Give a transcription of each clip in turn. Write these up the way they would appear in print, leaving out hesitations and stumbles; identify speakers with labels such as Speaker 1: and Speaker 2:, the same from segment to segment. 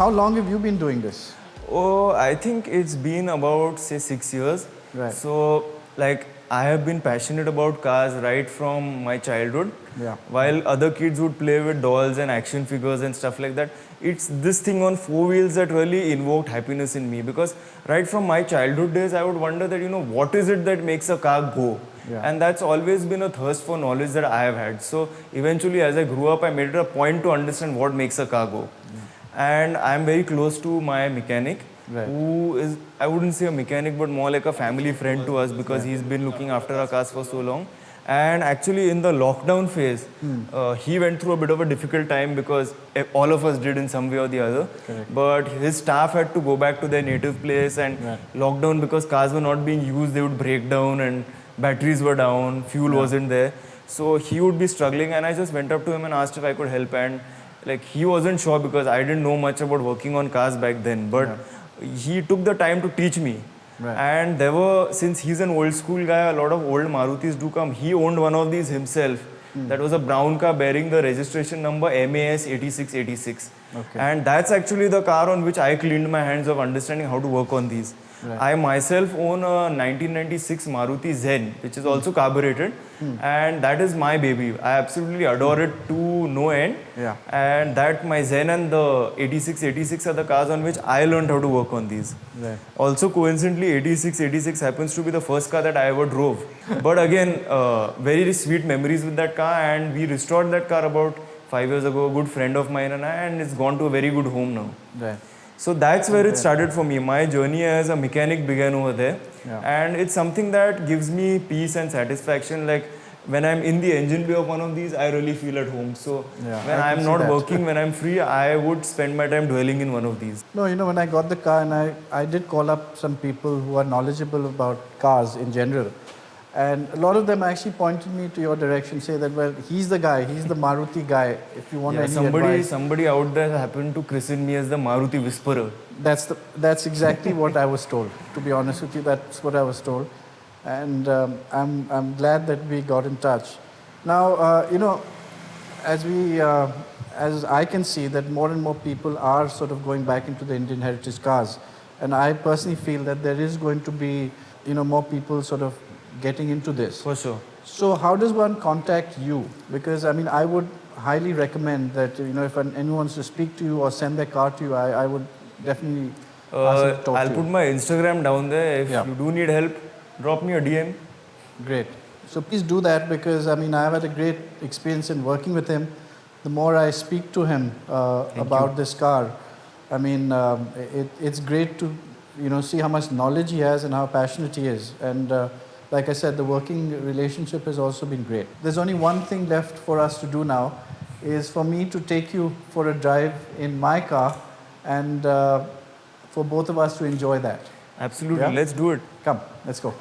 Speaker 1: how long have you been doing this?
Speaker 2: Oh, I think it's been about say 6 years.
Speaker 1: Right.
Speaker 2: So like I have been passionate about cars right from my childhood.
Speaker 1: Yeah.
Speaker 2: While other kids would play with dolls and action figures and stuff like that, it's this thing on four wheels that really invoked happiness in me, because right from my childhood days I would wonder that what is it that makes a car go?
Speaker 1: Yeah.
Speaker 2: And that's always been a thirst for knowledge that I have had. So eventually as I grew up I made it a point to understand what makes a car go. And I'm very close to my mechanic,
Speaker 1: Right.
Speaker 2: who is, I wouldn't say a mechanic, but more like a family friend to us, because he's been looking after our cars for so long. And actually in the lockdown phase, he went through a bit of a difficult time, because all of us did in some way or the other.
Speaker 1: Correct.
Speaker 2: But his staff had to go back to their native place, and
Speaker 1: Right.
Speaker 2: lockdown, because cars were not being used, they would break down and batteries were down, fuel wasn't there. So he would be struggling, and I just went up to him and asked if I could help. And like he wasn't sure, because I didn't know much about working on cars back then, but he took the time to teach me.
Speaker 1: Right.
Speaker 2: And there were, since he's an old school guy, a lot of old Marutis do come. He owned one of these himself. That was a brown car bearing the registration number MAS 8686.
Speaker 1: Okay.
Speaker 2: And that's actually the car on which I cleaned my hands of understanding how to work on these.
Speaker 1: Right.
Speaker 2: I myself own a 1996 Maruti Zen, which is also carbureted, and that is my baby. I absolutely adore it to no end.
Speaker 1: Yeah.
Speaker 2: And that my Zen and the 8686 are the cars on which I learned how to work on these.
Speaker 1: Right.
Speaker 2: Also, coincidentally, 8686 happens to be the first car that I ever drove. But again, very sweet memories with that car, and we restored that car about 5 years ago. A good friend of mine and I, and it's gone to a very good home now.
Speaker 1: Right.
Speaker 2: So that's where it started for me. My journey as a mechanic began over there.
Speaker 1: Yeah.
Speaker 2: And it's something that gives me peace and satisfaction. Like when I'm in the engine bay of one of these, I really feel at home. So
Speaker 1: Yeah,
Speaker 2: when
Speaker 1: I can
Speaker 2: I'm
Speaker 1: see
Speaker 2: not
Speaker 1: that.
Speaker 2: working, when I'm free, I would spend my time dwelling in one of these.
Speaker 1: No, when I got the car, and I did call up some people who are knowledgeable about cars in general. And a lot of them actually pointed me to your direction, say that, well, he's the guy, he's the Maruti guy. If you want
Speaker 2: Yeah,
Speaker 1: any
Speaker 2: somebody
Speaker 1: advice.
Speaker 2: out there happened to christen me as the Maruti Whisperer.
Speaker 1: That's exactly what I was told. To be honest with you, that's what I was told. And I'm glad that we got in touch. Now, as I can see that more and more people are sort of going back into the Indian heritage cars. And I personally feel that there is going to be, more people sort of getting into this.
Speaker 2: For sure.
Speaker 1: So how does one contact you? Because I would highly recommend that, if anyone wants to speak to you or send their car to you, I would definitely ask them to talk
Speaker 2: I'll
Speaker 1: to
Speaker 2: put
Speaker 1: you.
Speaker 2: my Instagram down there. If
Speaker 1: Yeah.
Speaker 2: you do need help, drop me a DM.
Speaker 1: Great. So please do that, because I've had a great experience in working with him. The more I speak to him about this car, it's great to see how much knowledge he has and how passionate he is. And like I said, the working relationship has also been great. There's only one thing left for us to do now, is for me to take you for a drive in my car, and for both of us to enjoy that.
Speaker 2: Absolutely.
Speaker 1: Yeah?
Speaker 2: Let's do it.
Speaker 1: Come, let's go.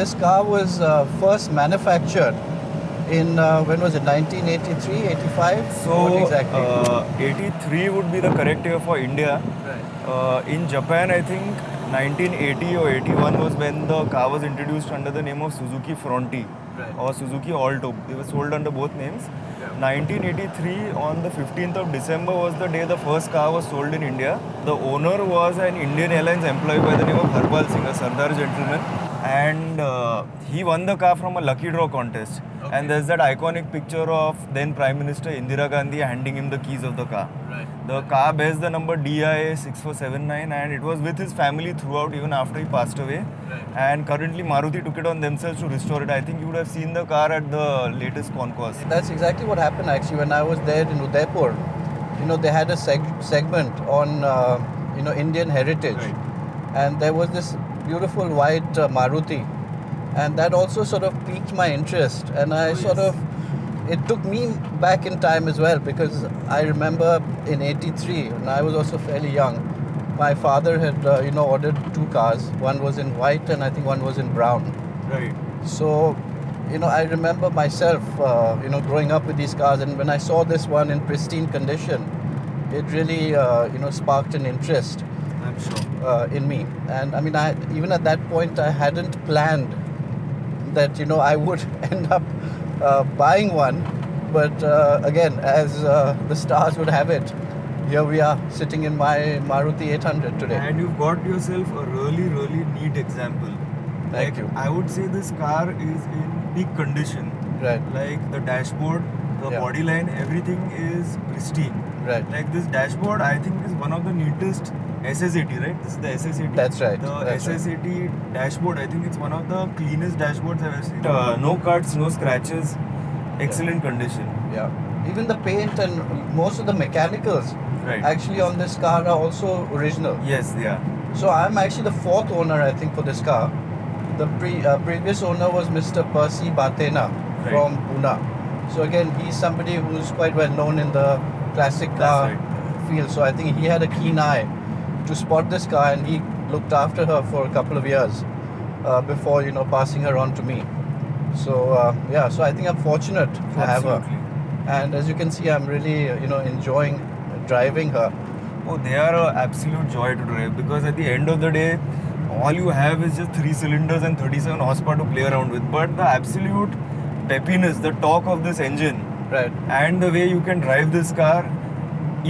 Speaker 1: This car was first manufactured in, when was it, 1983, 85?
Speaker 2: So,
Speaker 1: What exactly?
Speaker 2: 83 would be the correct year for India.
Speaker 1: Right.
Speaker 2: In Japan, I think 1980 or 81 was when the car was introduced under the name of Suzuki Fronti or Suzuki Alto. They were sold under both names. 1983, on the 15th of December was the day the first car was sold in India. The owner was an Indian Airlines employee by the name of Harbal Singh, a Sardar gentleman. and he won the car from a lucky draw contest.
Speaker 3: Okay.
Speaker 2: And there's that iconic picture of then Prime Minister Indira Gandhi handing him the keys of the car.
Speaker 3: Right.
Speaker 2: The car bears the number DIA 6479 and it was with his family throughout even after he passed away.
Speaker 3: Right.
Speaker 2: And currently Maruti took it on themselves to restore it. I think you would have seen the car at the latest concourse.
Speaker 1: That's exactly what happened actually when I was there in Udaipur. You know, they had a segment on, Indian heritage.
Speaker 3: Right.
Speaker 1: And there was this beautiful white Maruti. And that also sort of piqued my interest. And I it took me back in time as well, because I remember in 83, when I was also fairly young, my father had, ordered 2 cars. One was in white and I think one was in brown.
Speaker 2: Right.
Speaker 1: So, I remember myself, growing up with these cars, and when I saw this one in pristine condition, it really, sparked an interest
Speaker 2: I'm sure.
Speaker 1: in me. And I mean, even at that point, I hadn't planned that, I would end up buying one. But again, as the stars would have it, here we are sitting in my Maruti 800 today.
Speaker 2: And you've got yourself a really, really neat example.
Speaker 1: Thank you.
Speaker 2: I would say this car is in peak condition.
Speaker 1: Right,
Speaker 2: Like the dashboard, the
Speaker 1: Yeah.
Speaker 2: body line, everything is pristine.
Speaker 1: right.
Speaker 2: Like this dashboard, I think is one of the neatest SSAT, right? This is the SSAT.
Speaker 1: That's right,
Speaker 2: The
Speaker 1: that's right.
Speaker 2: SSAT dashboard, I think it's one of the cleanest dashboards I've ever seen. No cuts, no scratches, excellent condition.
Speaker 1: Yeah. Even the paint and most of the mechanicals
Speaker 2: Right.
Speaker 1: actually on this car are also original.
Speaker 2: Yes, yeah.
Speaker 1: So I'm actually the 4th owner, I think, for this car. The previous owner was Mr. Percy Batena
Speaker 2: Right.
Speaker 1: from Pune. So again, he's somebody who's quite well known in the classic car
Speaker 2: That's
Speaker 1: field. So I think he had a keen eye to spot this car, and he looked after her for a couple of years before passing her on to me. So so I think I'm fortunate to have her.
Speaker 2: Absolutely.
Speaker 1: And as you can see, I'm really enjoying driving her.
Speaker 2: Oh, they are an absolute joy to drive because at the end of the day, all you have is just 3 cylinders and 37 horsepower to play around with. But the absolute peppiness, the torque of this engine,
Speaker 1: Right.
Speaker 2: and the way you can drive this car,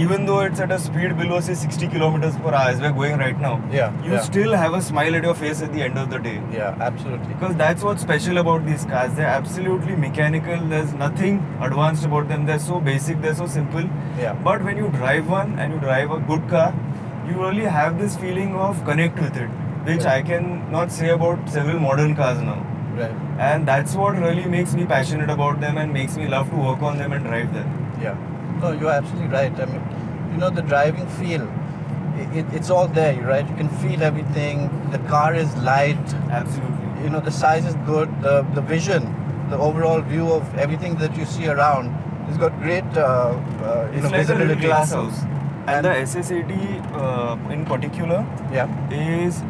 Speaker 2: even though it's at a speed below say 60 kilometers per hour as we're going right now,
Speaker 1: Yeah,
Speaker 2: you
Speaker 1: yeah.
Speaker 2: still have a smile at your face at the end of the day.
Speaker 1: Yeah, absolutely.
Speaker 2: Because that's what's special about these cars. They're absolutely mechanical. There's nothing advanced about them. They're so basic. They're so simple.
Speaker 1: Yeah.
Speaker 2: But when you drive one and you drive a good car, you really have this feeling of connect with it, which
Speaker 1: Yeah.
Speaker 2: I can not say about several modern cars now.
Speaker 1: Right.
Speaker 2: And that's what really makes me passionate about them and makes me love to work on them and drive them.
Speaker 1: Yeah. No, you're absolutely right. I mean, the driving feel, it's all there, right? You can feel everything. The car is light.
Speaker 2: Absolutely.
Speaker 1: The size is good. The vision, the overall view of everything that you see around, it's got great,
Speaker 2: It's like a little
Speaker 1: visibility.
Speaker 2: glass house. And
Speaker 1: And-
Speaker 2: the SSAT in particular
Speaker 1: Yeah.
Speaker 2: is,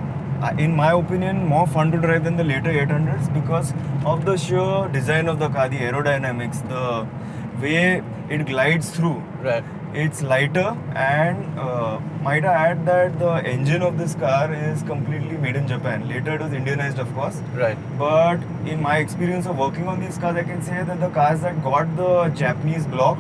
Speaker 2: in my opinion, more fun to drive than the later 800s because of the sheer design of the car, the aerodynamics, the way it glides through.
Speaker 1: Right.
Speaker 2: It's lighter, and might I add that the engine of this car is completely made in Japan. Later it was Indianized, of course.
Speaker 1: Right.
Speaker 2: But in my experience of working on these cars, I can say that the cars that got the Japanese block,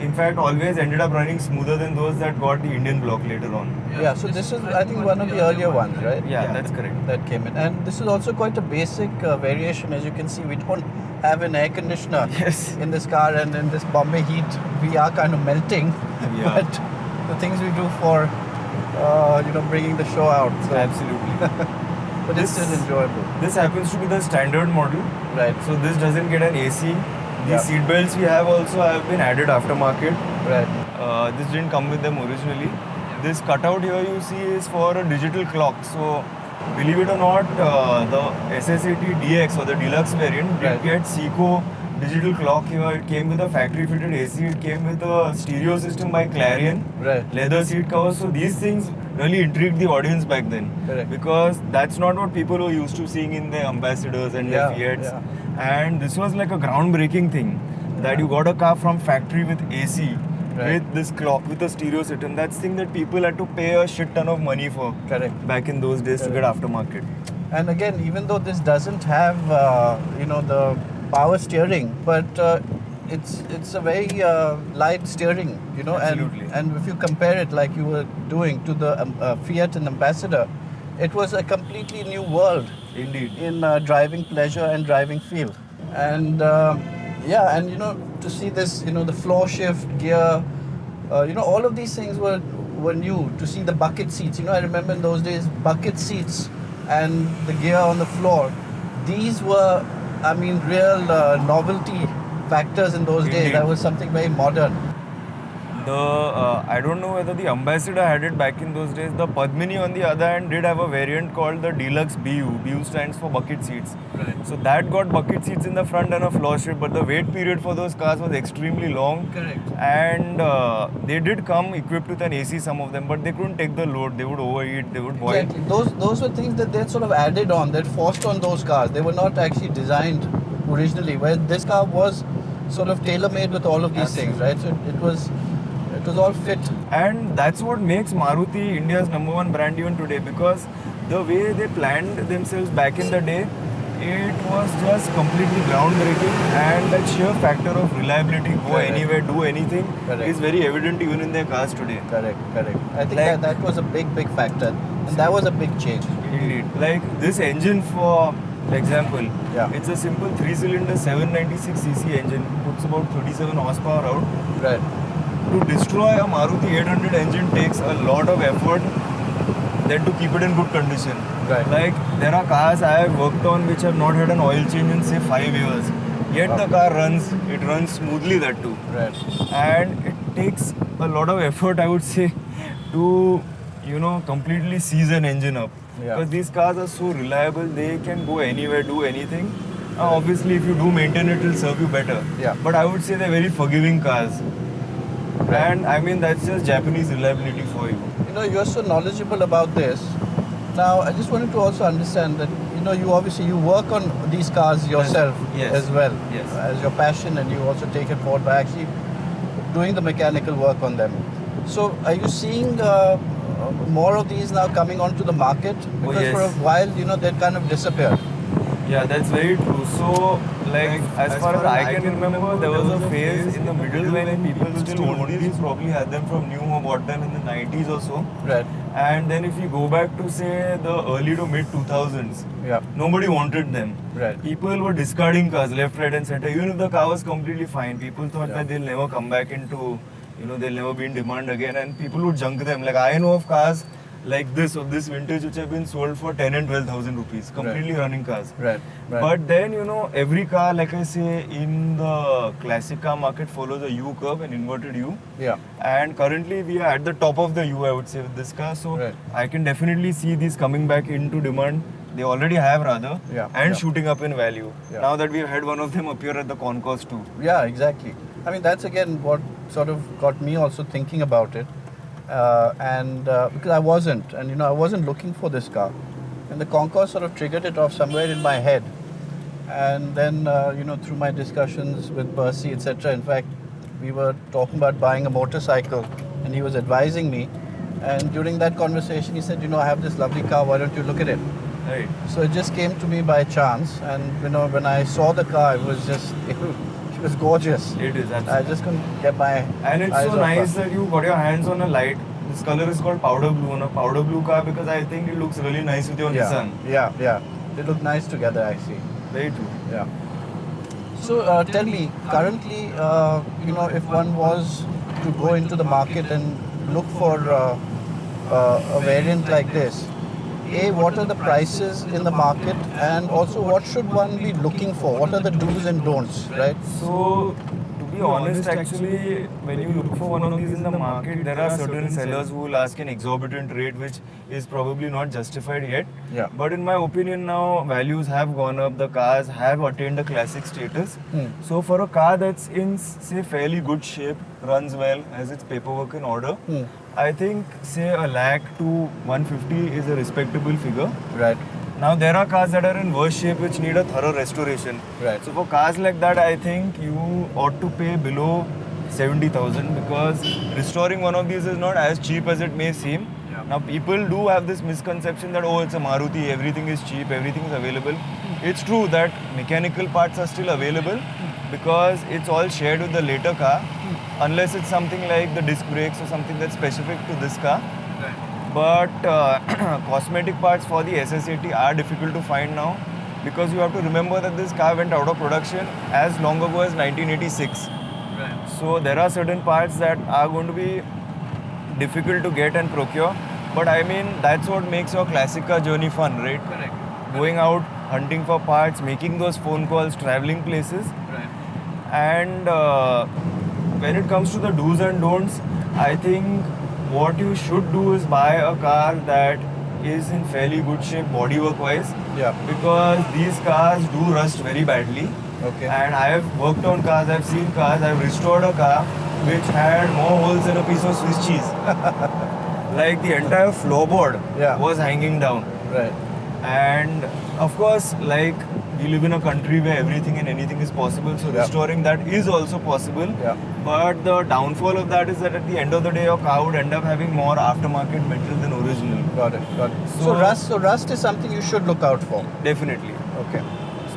Speaker 2: in fact, always ended up running smoother than those that got the Indian block later on.
Speaker 1: Yeah. So this is, I think, one of the earlier ones, right?
Speaker 2: Yeah, that's correct.
Speaker 1: That came in, and this is also quite a basic variation. As you can see, we don't have an air conditioner
Speaker 2: Yes.
Speaker 1: in this car, and in this Bombay heat, we are kind of melting.
Speaker 2: Yeah.
Speaker 1: But the things we do for, bringing the show out. So,
Speaker 2: Absolutely.
Speaker 1: but it's still enjoyable,
Speaker 2: This happens to be the standard model.
Speaker 1: right?
Speaker 2: So this doesn't get an AC. The
Speaker 1: Yeah.
Speaker 2: seat belts we have also have been added aftermarket.
Speaker 1: Right.
Speaker 2: This didn't come with them originally. This cutout here you see is for a digital clock. So believe it or not, the SSAT DX or the deluxe variant did
Speaker 1: Right.
Speaker 2: get Seiko digital clock here. It came with a factory fitted AC. It came with a stereo system by Clarion.
Speaker 1: Right.
Speaker 2: Leather seat covers. So these things really intrigued the audience back then.
Speaker 1: Correct.
Speaker 2: Because that's not what people were used to seeing in their ambassadors and
Speaker 1: Yeah,
Speaker 2: their Fiats.
Speaker 1: yeah.
Speaker 2: And this was like a groundbreaking thing. That you got a car from factory with AC,
Speaker 1: Right.
Speaker 2: with this clock, with a stereo system. That's thing that people had to pay a shit ton of money for
Speaker 1: Correct.
Speaker 2: back in those days to get aftermarket.
Speaker 1: And again, even though this doesn't have, the power steering, but it's a very light steering,
Speaker 2: Absolutely.
Speaker 1: and if you compare it like you were doing to the Fiat and Ambassador, it was a completely new world
Speaker 2: Indeed.
Speaker 1: in driving pleasure and driving feel. And yeah, and to see this, the floor shift gear, all of these things were new. To see the bucket seats, I remember in those days, bucket seats and the gear on the floor. These were, I mean, real novelty factors in those days.
Speaker 2: Indeed.
Speaker 1: That was something very modern.
Speaker 2: I don't know whether the Ambassador had it back in those days. The Padmini, on the other hand, did have a variant called the Deluxe BU. BU stands for bucket seats.
Speaker 1: Right.
Speaker 2: So that got bucket seats in the front and a floor shift, but the wait period for those cars was extremely long.
Speaker 1: Correct.
Speaker 2: And they did come equipped with an AC, some of them, but they couldn't take the load. They would overheat, they would boil.
Speaker 1: Exactly. Those were things that they sort of added on, that forced on those cars. They were not actually designed originally. Where this car was sort of tailor-made with all of these things, right? So it was all fit.
Speaker 2: And that's what makes Maruti India's #1 brand even today, because the way they planned themselves back in the day, it was just completely groundbreaking, and that sheer factor of reliability, go
Speaker 1: Correct.
Speaker 2: anywhere, do anything,
Speaker 1: Correct.
Speaker 2: is very evident even in their cars today.
Speaker 1: Correct. I think
Speaker 2: Like-
Speaker 1: that was a big factor, and that was a big change.
Speaker 2: Indeed. Like this engine, for example,
Speaker 1: Yeah.
Speaker 2: it's a simple 3-cylinder 796cc engine, puts about 37 horsepower out.
Speaker 1: Right.
Speaker 2: To destroy a Maruti 800 engine takes a lot of effort than to keep it in good condition.
Speaker 1: Right.
Speaker 2: Like there are cars I have worked on which have not had an oil change in say 5 years. Yet the car runs smoothly, that too.
Speaker 1: Right.
Speaker 2: And it takes a lot of effort, I would say, to completely seize an engine up.
Speaker 1: Yeah.
Speaker 2: Because these cars are so reliable, they can go anywhere, do anything. Obviously, if you do maintain it, it will serve you better.
Speaker 1: Yeah.
Speaker 2: But I would say they're very forgiving cars.
Speaker 1: Right.
Speaker 2: And I mean, that's just Japanese reliability for you.
Speaker 1: You're so knowledgeable about this. Now, I just wanted to also understand that, you work on these cars yourself
Speaker 2: Yes.
Speaker 1: as well.
Speaker 2: Yes.
Speaker 1: As your passion, and you also take it forward by actually doing the mechanical work on them. So, are you seeing more of these now coming onto the market? Because
Speaker 2: yes.
Speaker 1: for a while, they'd kind of disappeared.
Speaker 2: Yeah, that's very true. So, as far as I can remember, there was a phase in the middle when people still owned these, probably had them from new or bought them in the 90s or so.
Speaker 1: Right.
Speaker 2: And then if you go back to say the early to mid 2000s,
Speaker 1: Yeah.
Speaker 2: nobody wanted them.
Speaker 1: Right.
Speaker 2: People were discarding cars left, right and center. Even if the car was completely fine, people thought
Speaker 1: Yeah.
Speaker 2: that they'll never come back into, they'll never be in demand again, and people would junk them. Like I know of cars like this, of this vintage, which have been sold for 10 and 12,000 rupees, completely running cars.
Speaker 1: Right.
Speaker 2: But then, every car, like I say, in the classic car market follows a U curve, an inverted U.
Speaker 1: Yeah.
Speaker 2: And currently we are at the top of the U, I would say, with this car. So
Speaker 1: Right.
Speaker 2: I can definitely see these coming back into demand. They already have, rather,
Speaker 1: Yeah,
Speaker 2: and
Speaker 1: yeah.
Speaker 2: shooting up in value.
Speaker 1: Yeah.
Speaker 2: Now that we've had one of them appear at the concourse too.
Speaker 1: Yeah, exactly. I mean, that's again what sort of got me also thinking about it. Because I wasn't, and I wasn't looking for this car. And the Concourse sort of triggered it off somewhere in my head. And then, through my discussions with Percy, etc., in fact, we were talking about buying a motorcycle, and he was advising me. And during that conversation, he said, I have this lovely car, why don't you look at it?
Speaker 2: Right.
Speaker 1: So it just came to me by chance, and when I saw the car, it was just, it was gorgeous.
Speaker 2: It is,
Speaker 1: I
Speaker 2: absolutely.
Speaker 1: just couldn't get my
Speaker 2: And it's
Speaker 1: eyes
Speaker 2: so
Speaker 1: off
Speaker 2: nice
Speaker 1: her.
Speaker 2: that you got your hands on a light. This color is called powder blue, on a powder blue car, because I think it looks really nice with your Nissan.
Speaker 1: Yeah. They look nice together, actually.
Speaker 2: Very true.
Speaker 1: Yeah. So tell me, currently, if one was to go into the market and look for a variant like this, what are the prices in the market, and also what should one be looking for? What are the do's and don'ts, right?
Speaker 2: So, to be honest, actually, when you look for one of these in the market, there are certain sellers who will ask an exorbitant rate, which is probably not justified yet.
Speaker 1: Yeah.
Speaker 2: But in my opinion, now values have gone up. The cars have attained a classic status. So, for a car that's in, say, fairly good shape, runs well, has its paperwork in order, I think, say, 1 lakh to 150 is a respectable figure.
Speaker 1: Right.
Speaker 2: Now there are cars that are in worse shape which need a thorough restoration.
Speaker 1: Right.
Speaker 2: So for cars like that, I think you ought to pay below 70,000, because restoring one of these is not as cheap as it may seem.
Speaker 1: Yeah.
Speaker 2: Now people do have this misconception that, oh, it's a Maruti, everything is cheap, everything is available. It's true that mechanical parts are still available because it's all shared with the later car, unless it's something like the disc brakes or something that's specific to this car. But cosmetic parts for the SS80 are difficult to find now because you have to remember that this car went out of production as long ago as 1986.
Speaker 1: Right.
Speaker 2: So there are certain parts that are going to be difficult to get and procure. But I mean, that's what makes your classic car journey fun, right?
Speaker 1: Correct.
Speaker 2: Going out, hunting for parts, making those phone calls, traveling places.
Speaker 1: Right.
Speaker 2: And when it comes to the do's and don'ts, I think what you should do is buy a car that is in fairly good shape bodywork wise.
Speaker 1: Yeah.
Speaker 2: Because these cars do rust very badly.
Speaker 1: Okay.
Speaker 2: And I have worked on cars, I've seen cars, I've restored a car which had more holes than a piece of Swiss cheese. Like the entire floorboard
Speaker 1: Yeah.
Speaker 2: was hanging down.
Speaker 1: Right.
Speaker 2: And of course, like we live in a country where everything and anything is possible, so
Speaker 1: Yeah.
Speaker 2: restoring that is also possible.
Speaker 1: Yeah.
Speaker 2: But the downfall of that is that at the end of the day, your car would end up having more aftermarket metal than original.
Speaker 1: Got it. Got it. So,
Speaker 2: So-
Speaker 1: rust is something you should look out for.
Speaker 2: Definitely.
Speaker 1: Okay.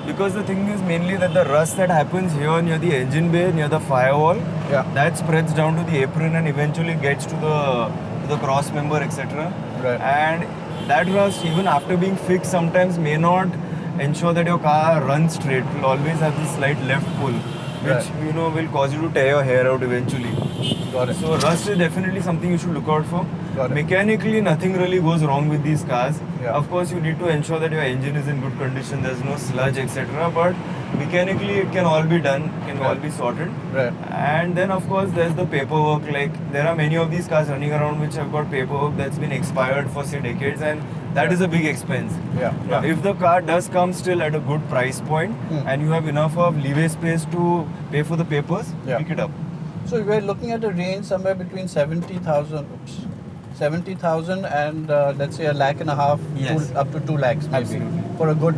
Speaker 2: Because the thing is mainly that the rust that happens here near the engine bay, near the firewall,
Speaker 1: Yeah.
Speaker 2: that spreads down to the apron and eventually gets to the cross member, etc.
Speaker 1: Right.
Speaker 2: And that rust, even after being fixed, sometimes may not ensure that your car runs straight. It will always have this slight left pull, which
Speaker 1: Right.
Speaker 2: will cause you to tear your hair out eventually.
Speaker 1: Got it.
Speaker 2: So rust is definitely something you should look out for.
Speaker 1: Got it.
Speaker 2: Mechanically, nothing really goes wrong with these cars.
Speaker 1: Yeah.
Speaker 2: Of course, you need to ensure that your engine is in good condition. There's no sludge, etc. But mechanically, it can all be done. Can all
Speaker 1: Right.
Speaker 2: be sorted.
Speaker 1: Right.
Speaker 2: And then, of course, there's the paperwork. Like there are many of these cars running around which have got paperwork that's been expired for say decades, and that is a big expense.
Speaker 1: Yeah.
Speaker 2: Now,
Speaker 1: Yeah.
Speaker 2: if the car does come still at a good price point and you have enough of leeway space to pay for the papers,
Speaker 1: Yeah.
Speaker 2: pick it up.
Speaker 1: So we're looking at a range somewhere between 70,000 and let's say $1.5 lakh,
Speaker 2: Yes.
Speaker 1: up to 2 lakhs maybe
Speaker 2: Absolutely.
Speaker 1: for a good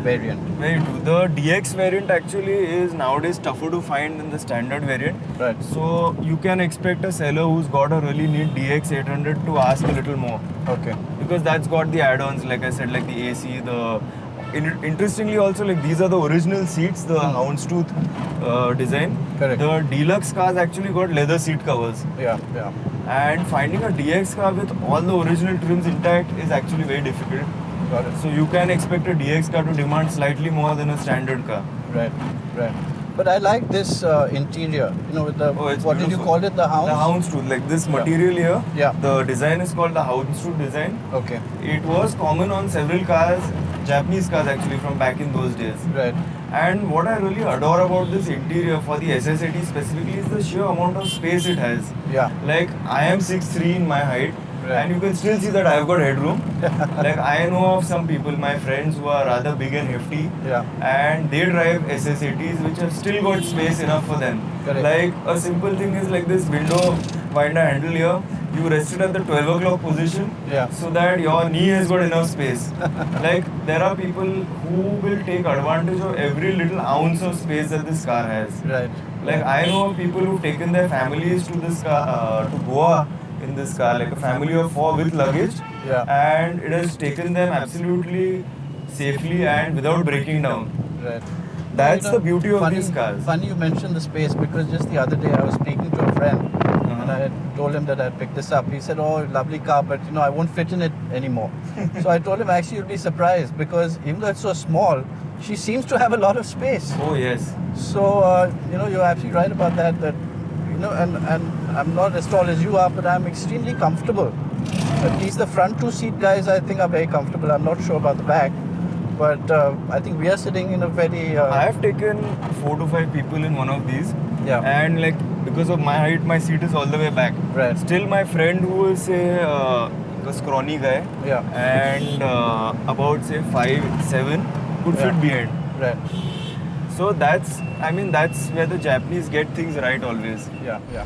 Speaker 1: variant.
Speaker 2: Very true. The DX variant actually is nowadays tougher to find than the standard variant.
Speaker 1: Right.
Speaker 2: So you can expect a seller who's got a really neat DX 800 to ask a little more
Speaker 1: Okay.
Speaker 2: because that's got the add-ons, like I said, like the AC, interestingly also, like these are the original seats, the Houndstooth design.
Speaker 1: Correct.
Speaker 2: The deluxe cars actually got leather seat covers.
Speaker 1: Yeah. Yeah.
Speaker 2: And finding a DX car with all the original trims intact is actually very difficult.
Speaker 1: Got it.
Speaker 2: So you can expect a DX car to demand slightly more than a standard car.
Speaker 1: Right. Right. But I like this interior. With the
Speaker 2: Oh, it's
Speaker 1: what did you
Speaker 2: beautiful.
Speaker 1: call it? The hound.
Speaker 2: The Houndstooth, like this material here.
Speaker 1: Yeah.
Speaker 2: The design is called the Houndstooth design.
Speaker 1: Okay.
Speaker 2: It was common on several cars, Japanese cars actually from back in those days.
Speaker 1: Right.
Speaker 2: And what I really adore about this interior for the SS80 specifically is the sheer amount of space it has.
Speaker 1: Yeah.
Speaker 2: Like I am 6'3" in my height.
Speaker 1: Right.
Speaker 2: And you can still see that I've got headroom. Like I know of some people, my friends who are rather big and hefty,
Speaker 1: Yeah.
Speaker 2: and they drive SS80s which have still got space enough for them.
Speaker 1: Correct.
Speaker 2: Like a simple thing is like this window winder handle here. You rest it at the 12 o'clock position,
Speaker 1: Yeah.
Speaker 2: so that your knee has got enough space. Like there are people who will take advantage of every little ounce of space that this car has.
Speaker 1: Right.
Speaker 2: Like I know of people who've taken their families to this car, to Goa in this car, like a family of 4 with luggage,
Speaker 1: Yeah.
Speaker 2: and it has taken them absolutely safely and without breaking down.
Speaker 1: Right.
Speaker 2: That's the beauty of
Speaker 1: funny,
Speaker 2: these cars.
Speaker 1: Funny you mentioned the space because just the other day I was speaking to a friend and I had told him that I'd picked this up. He said, "Oh, lovely car, but I won't fit in it anymore." So I told him actually you'll be surprised because even though it's so small, she seems to have a lot of space.
Speaker 2: Oh yes.
Speaker 1: So you're absolutely right about that. And I'm not as tall as you are, but I'm extremely comfortable. At least the front 2 seat guys I think are very comfortable. I'm not sure about the back, but I think we are sitting in a very.
Speaker 2: I have taken 4 to 5 people in one of these.
Speaker 1: Yeah.
Speaker 2: And like because of my height, my seat is all the way back.
Speaker 1: Right.
Speaker 2: Still, my friend who is say a scrawny guy.
Speaker 1: Yeah.
Speaker 2: And about say 5'7" could
Speaker 1: Yeah.
Speaker 2: fit behind.
Speaker 1: Right.
Speaker 2: So that's where the Japanese get things right always.
Speaker 1: Yeah. Yeah.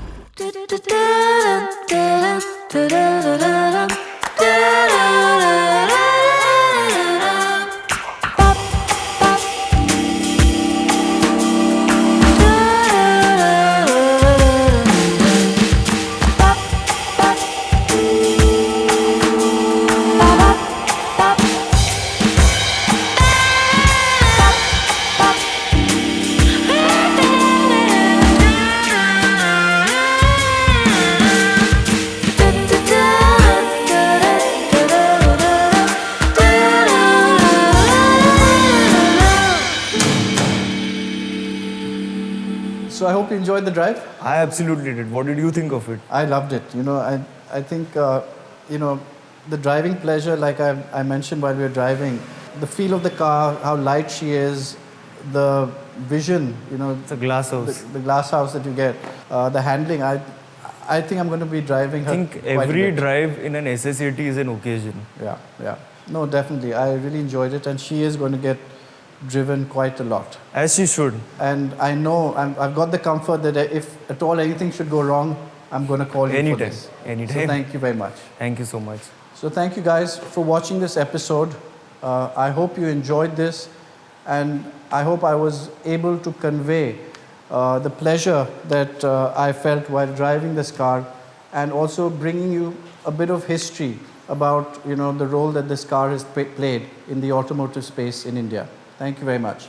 Speaker 1: So I hope you enjoyed the drive.
Speaker 2: I absolutely did. What did you think of it?
Speaker 1: I loved it. I think, the driving pleasure, like I mentioned while we were driving, the feel of the car, how light she is, the vision,
Speaker 2: It's a glass house.
Speaker 1: the glass house that you get, the handling. I think I'm going to be driving her.
Speaker 2: I think
Speaker 1: quite a
Speaker 2: every
Speaker 1: bit.
Speaker 2: drive in an SS80 is an occasion.
Speaker 1: Yeah. No, definitely. I really enjoyed it, and she is going to get driven quite a lot.
Speaker 2: As she should.
Speaker 1: And I know I've got the comfort that if at all anything should go wrong, I'm going to call you for
Speaker 2: Anytime.
Speaker 1: this.
Speaker 2: Anytime.
Speaker 1: So thank you very much.
Speaker 2: Thank you so much.
Speaker 1: So thank you guys for watching this episode. I hope you enjoyed this, and I hope I was able to convey the pleasure that I felt while driving this car, and also bringing you a bit of history about the role that this car has played in the automotive space in India. Thank you very much.